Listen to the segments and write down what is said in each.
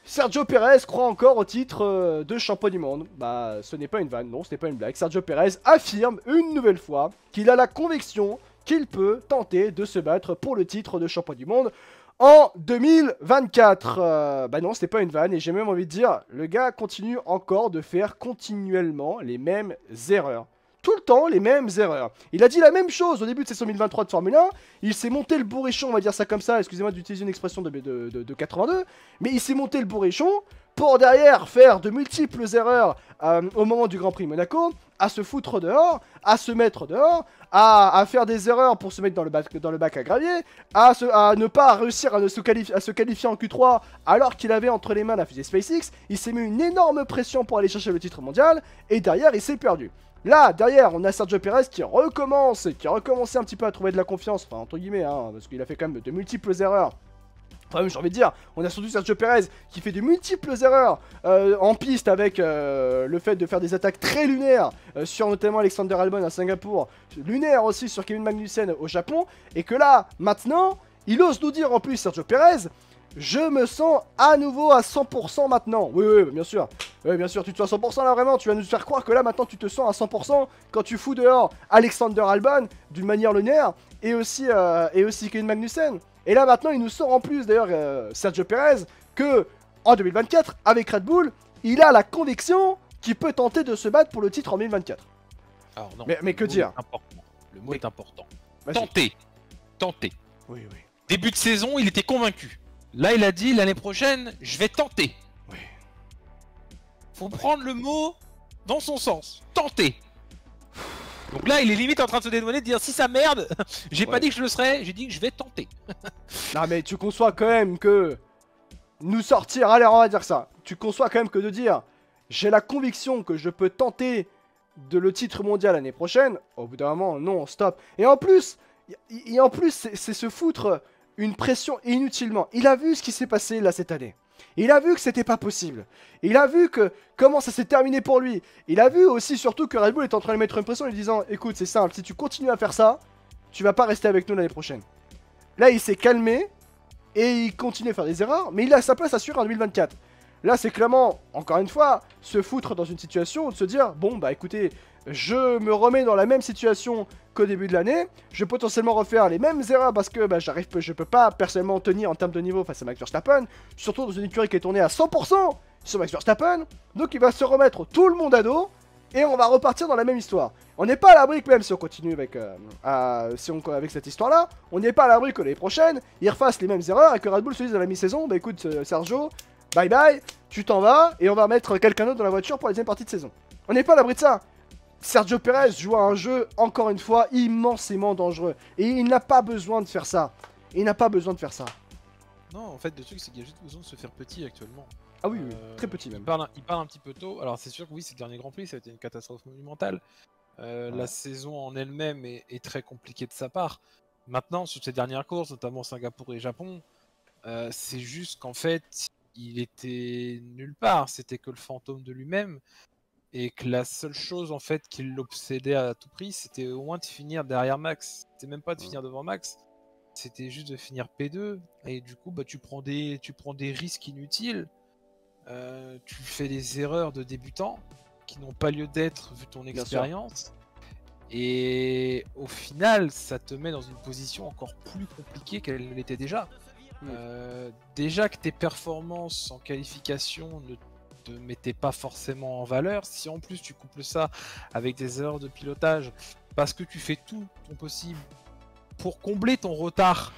Sergio Perez croit encore au titre de champion du monde. Bah, ce n'est pas une vanne, non, ce n'est pas une blague. Sergio Perez affirme une nouvelle fois qu'il a la conviction qu'il peut tenter de se battre pour le titre de champion du monde en 2024. Bah non, ce n'est pas une vanne, et j'ai même envie de dire, le gars continue encore de faire continuellement les mêmes erreurs. Tout le temps les mêmes erreurs. Il a dit la même chose au début de saison 2023 de Formule 1. Il s'est monté le bourrichon, on va dire ça comme ça. Excusez-moi d'utiliser une expression de 82. Mais il s'est monté le bourrichon pour derrière faire de multiples erreurs au moment du Grand Prix Monaco, à se foutre dehors, à se mettre dehors, à faire des erreurs pour se mettre dans le bac à gravier, à ne pas réussir à se qualifier en Q3 alors qu'il avait entre les mains la fusée SpaceX. Il s'est mis une énorme pression pour aller chercher le titre mondial et derrière il s'est perdu. Là, derrière, on a Sergio Perez qui recommence, un petit peu à trouver de la confiance, enfin entre guillemets, hein, parce qu'il a fait quand même de multiples erreurs. Enfin, j'ai envie de dire, on a surtout Sergio Perez qui fait de multiples erreurs en piste avec le fait de faire des attaques très lunaires sur notamment Alexander Albon à Singapour, lunaires aussi sur Kevin Magnussen au Japon, et que là, maintenant, il ose nous dire en plus, Sergio Perez, je me sens à nouveau à 100% maintenant. Oui, oui, bien sûr. Oui, bien sûr, tu te sens à 100% là vraiment. Tu vas nous faire croire que là maintenant tu te sens à 100% quand tu fous dehors Alexander Albon d'une manière lunaire et aussi Kevin Magnussen. Et là maintenant il nous sort en plus d'ailleurs Sergio Perez que en 2024 avec Red Bull, il a la conviction qu'il peut tenter de se battre pour le titre en 2024. Alors non. Mais que dire? Le mot est important. Vas-y. Tenter. Oui, oui. Début de saison, il était convaincu. Là, il a dit l'année prochaine, je vais tenter. Oui. Faut prendre le mot dans son sens. Tenter. Donc là, il est limite en train de se dédouaner, de dire si ça merde, j'ai pas dit que je le serais, j'ai dit que je vais tenter. Non mais tu conçois quand même que nous sortir, allez on va dire ça, tu conçois quand même que de dire j'ai la conviction que je peux tenter de le titre mondial l'année prochaine, au bout d'un moment, non, stop. Et en plus, c'est se foutre une pression inutilement. Il a vu ce qui s'est passé là cette année. Il a vu que c'était pas possible. Il a vu que comment ça s'est terminé pour lui. Il a vu aussi surtout que Red Bull est en train de mettre une pression en lui disant écoute, c'est simple, si tu continues à faire ça, tu vas pas rester avec nous l'année prochaine. Là, il s'est calmé et il continue à faire des erreurs, mais il a sa place assurée en 2024. Là, c'est clairement, encore une fois, se foutre dans une situation où de se dire bon, bah écoutez, je me remets dans la même situation qu'au début de l'année, je vais potentiellement refaire les mêmes erreurs parce que bah, je peux pas personnellement tenir en termes de niveau face à Max Verstappen, surtout dans une écurie qui est tournée à 100% sur Max Verstappen, donc il va se remettre tout le monde à dos, et on va repartir dans la même histoire. On n'est pas à l'abri que même si on continue avec, avec cette histoire-là, on n'est pas à l'abri que l'année prochaine, ils refassent les mêmes erreurs et que Red Bull se dise à la mi-saison, bah écoute Sergio, bye bye, tu t'en vas et on va mettre quelqu'un d'autre dans la voiture pour la deuxième partie de saison. On n'est pas à l'abri de ça. Sergio Perez joue à un jeu, encore une fois, immensément dangereux. Et il n'a pas besoin de faire ça. Il n'a pas besoin de faire ça. Non, en fait, le truc, c'est qu'il y a juste besoin de se faire petit actuellement. Ah oui, oui, très petit même. Il parle un petit peu tôt. Alors, c'est sûr que oui, c'est le dernier Grand Prix, ça a été une catastrophe monumentale. Ouais. La saison en elle-même est très compliquée de sa part. Maintenant, sur ces dernières courses, notamment Singapour et Japon, c'est juste qu'en fait, il était nulle part. C'était que le fantôme de lui-même. Et que la seule chose en fait qui l'obsédait à tout prix, c'était au moins de finir derrière Max. C'était même pas de finir devant Max, c'était juste de finir P2. Et du coup, bah, tu prends des risques inutiles. Tu fais des erreurs de débutant qui n'ont pas lieu d'être vu ton expérience. Et au final, ça te met dans une position encore plus compliquée qu'elle ne l'était déjà. Déjà que tes performances en qualification ne te mettaient pas forcément en valeur, si en plus tu couples ça avec des erreurs de pilotage parce que tu fais tout ton possible pour combler ton retard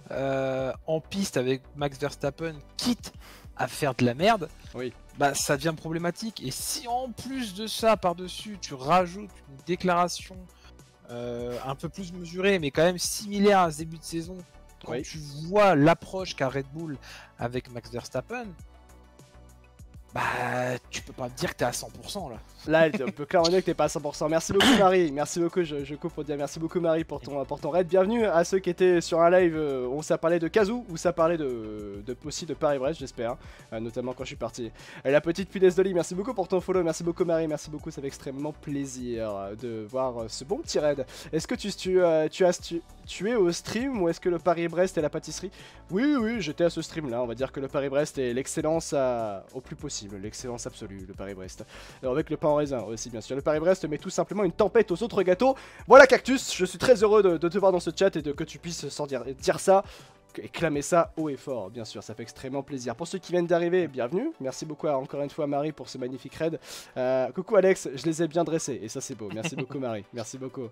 en piste avec Max Verstappen, quitte à faire de la merde, bah ça devient problématique. Et si en plus de ça, par-dessus, tu rajoutes une déclaration un peu plus mesurée, mais quand même similaire à ce début de saison, quand tu vois l'approche qu'a Red Bull avec Max Verstappen, Bah, tu peux pas me dire que t'es à 100% là. Là, on peut clairement dire que t'es pas à 100%. Merci beaucoup Marie, merci beaucoup, je coupe pour dire merci beaucoup Marie pour ton raid. Bienvenue à ceux qui étaient sur un live où ça parlait de Kazoo, où ça parlait aussi de Paris-Brest, j'espère, notamment quand je suis parti. Et la petite punaise de lit, merci beaucoup pour ton follow, merci beaucoup Marie, merci beaucoup, ça fait extrêmement plaisir de voir ce bon petit raid. Est-ce que tu es au stream ou est-ce que le Paris-Brest est la pâtisserie? Oui, oui, j'étais à ce stream là, on va dire que le Paris-Brest est l'excellence au plus possible, l'excellence absolue, le Paris-Brest. Alors avec le pain en raisin aussi bien sûr, le Paris-Brest met tout simplement une tempête aux autres gâteaux. Voilà Cactus, je suis très heureux de te voir dans ce chat et que tu puisses sans dire ça. Et clamer ça haut et fort, bien sûr, ça fait extrêmement plaisir. Pour ceux qui viennent d'arriver, bienvenue. Merci beaucoup encore une fois Marie pour ce magnifique raid. Coucou Alex, je les ai bien dressés et ça c'est beau. Merci beaucoup Marie, merci beaucoup.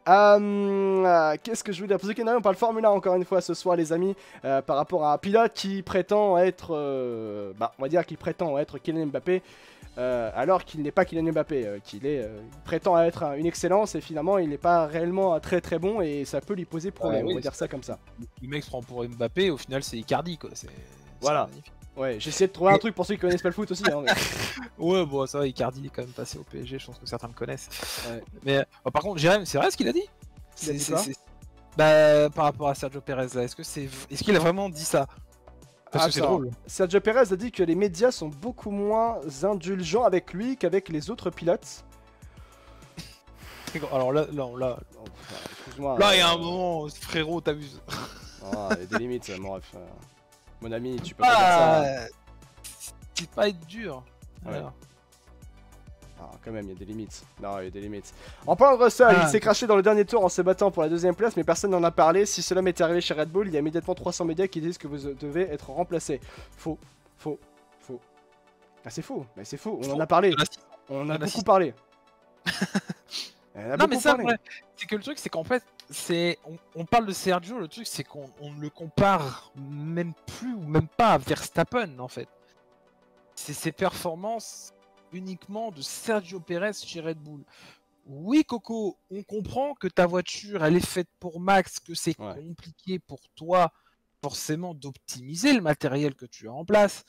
Qu'est-ce que je veux dire? Pour ceux qui n'arrivent, on parle Formule 1 encore une fois ce soir les amis, par rapport à un pilote qui prétend être, on va dire qu'il prétend être Kylian Mbappé. Alors qu'il n'est pas Kylian Mbappé, qu'il prétend être une excellence et finalement il n'est pas réellement très très bon et ça peut lui poser problème, oui, on va dire ça comme ça. Le mec se prend pour Mbappé, au final c'est Icardi quoi. Voilà. Ouais, j'ai essayé de trouver un truc pour ceux qui connaissent pas le foot aussi. Hein, mais... Ouais, bon, ça va, Icardi est quand même passé au PSG, je pense que certains le connaissent. Ouais. Mais par contre, Jérém, c'est vrai ce qu'il a dit? Bah, par rapport à Sergio Perez, là, est-ce qu'il a vraiment dit ça? Parce que c'est drôle. Sergio Perez a dit que les médias sont beaucoup moins indulgents avec lui qu'avec les autres pilotes. Alors là, excuse-moi. Là, il y a un moment, frérot, t'abuses. Il y a des limites, mon ref. Mon ami, tu peux pas dire ça. C'est pas être dur. Ouais. Ah, quand même, il y a des limites. Non, il y a des limites. En parlant de Russell, il s'est craché dans le dernier tour en se battant pour la deuxième place, mais personne n'en a parlé. Si cela m'était arrivé chez Red Bull, il y a immédiatement 300 médias qui disent que vous devez être remplacé. Faux. Ah, c'est faux. Mais c'est faux. On en a parlé. On en a beaucoup parlé. Non, mais ça, c'est que le truc, c'est qu'en fait, on parle de Sergio, le truc, c'est qu'on ne le compare même plus ou même pas à Verstappen, en fait. C'est ses performances uniquement de Sergio Perez chez Red Bull. Oui, Coco, on comprend que ta voiture, elle est faite pour Max, que c'est compliqué pour toi, forcément, d'optimiser le matériel que tu as en place.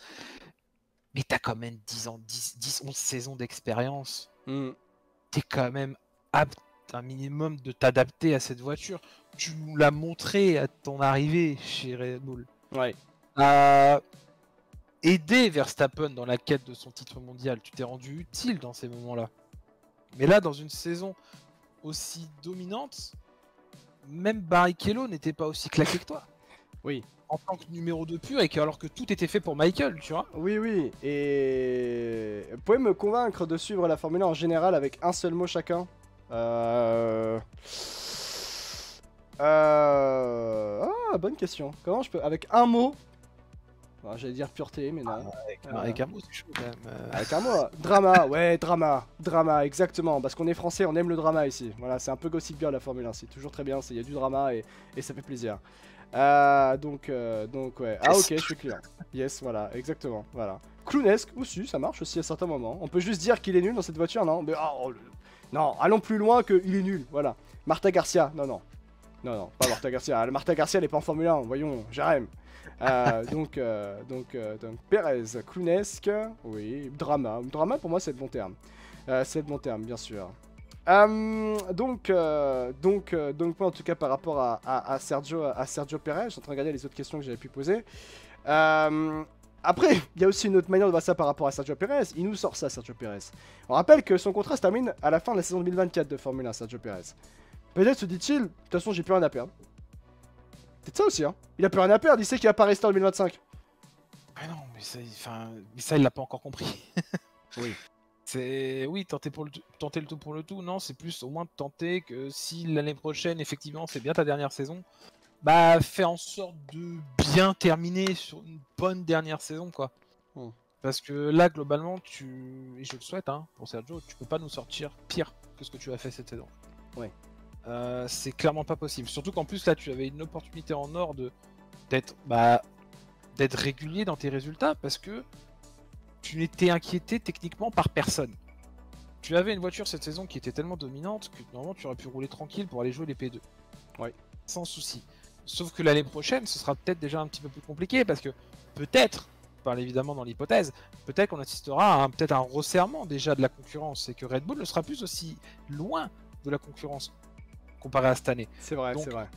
Mais t'as quand même 10, 11 saisons d'expérience. T'es quand même apte un minimum de t'adapter à cette voiture. Tu nous l'as montré à ton arrivée chez Red Bull. Ouais. Aider Verstappen dans la quête de son titre mondial, tu t'es rendu utile dans ces moments-là. Mais là, dans une saison aussi dominante, même Barrichello n'était pas aussi claqué que toi. Oui. En tant que numéro 2 pur, et alors que tout était fait pour Michael, tu vois. Oui, et vous pouvez me convaincre de suivre la Formule 1 en général avec un seul mot chacun? Bonne question. Comment je peux... Avec un mot? J'allais dire pureté, mais non. Avec un mot, c'est chaud quand même. Avec un mot, drama, ouais, drama, exactement. Parce qu'on est français, on aime le drama ici. Voilà, c'est un peu Gossip Girl la Formule 1, c'est toujours très bien, il y a du drama et ça fait plaisir. Donc ouais. Ah ok, je suis clair. Yes, voilà, exactement, voilà. Clownesque aussi, ça marche aussi à certains moments. On peut juste dire qu'il est nul dans cette voiture, non? Mais non, allons plus loin que il est nul, voilà. Marta Garcia, non, pas Marta Garcia. Marta Garcia, elle est pas en Formule 1, voyons, Jérém. Donc Perez, clownesque, oui, drama pour moi c'est le bon terme. C'est le bon terme, bien sûr. Donc moi en tout cas par rapport à Sergio Perez, je suis en train de regarder les autres questions que j'avais pu poser. Après, il y a aussi une autre manière de voir ça par rapport à Sergio Perez. Il nous sort ça, Sergio Perez. On rappelle que son contrat se termine à la fin de la saison 2024 de Formule 1, Sergio Perez. Peut-être se dit-il, de toute façon j'ai plus rien à perdre. C'est ça aussi, hein. Il a plus rien à perdre, il sait qu'il va pas rester en 2025. Ah non, mais ça il l'a pas encore compris. Oui. Oui, tenter le tout pour le tout, non, c'est plus au moins de tenter que si l'année prochaine, effectivement, c'est bien ta dernière saison, bah fais en sorte de bien terminer sur une bonne dernière saison, quoi. Parce que là, globalement, et je le souhaite, hein, pour Sergio, tu peux pas nous sortir pire que ce que tu as fait cette saison. Ouais. C'est clairement pas possible. Surtout qu'en plus, là, tu avais une opportunité en or d'être régulier dans tes résultats parce que tu n'étais inquiété techniquement par personne. Tu avais une voiture cette saison qui était tellement dominante que normalement tu aurais pu rouler tranquille pour aller jouer les P2. Ouais. Sans souci. Sauf que l'année prochaine, ce sera peut-être déjà un petit peu plus compliqué parce que peut-être, parle évidemment dans l'hypothèse, peut-être qu'on assistera à peut-être un resserrement déjà de la concurrence et que Red Bull ne sera plus aussi loin de la concurrence comparé à cette année. C'est vrai, Donc, c'est vrai.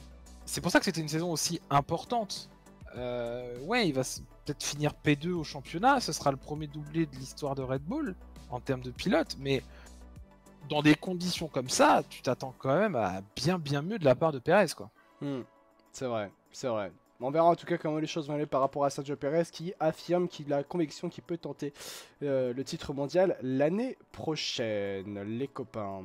c'est pour ça que c'était une saison aussi importante. Ouais, il va peut-être finir P2 au championnat, ce sera le premier doublé de l'histoire de Red Bull en termes de pilote, mais dans des conditions comme ça, tu t'attends quand même à bien mieux de la part de Perez, quoi. C'est vrai, c'est vrai. On verra en tout cas comment les choses vont aller par rapport à Sergio Perez qui affirme qu'il a la conviction qu'il peut tenter le titre mondial l'année prochaine, les copains.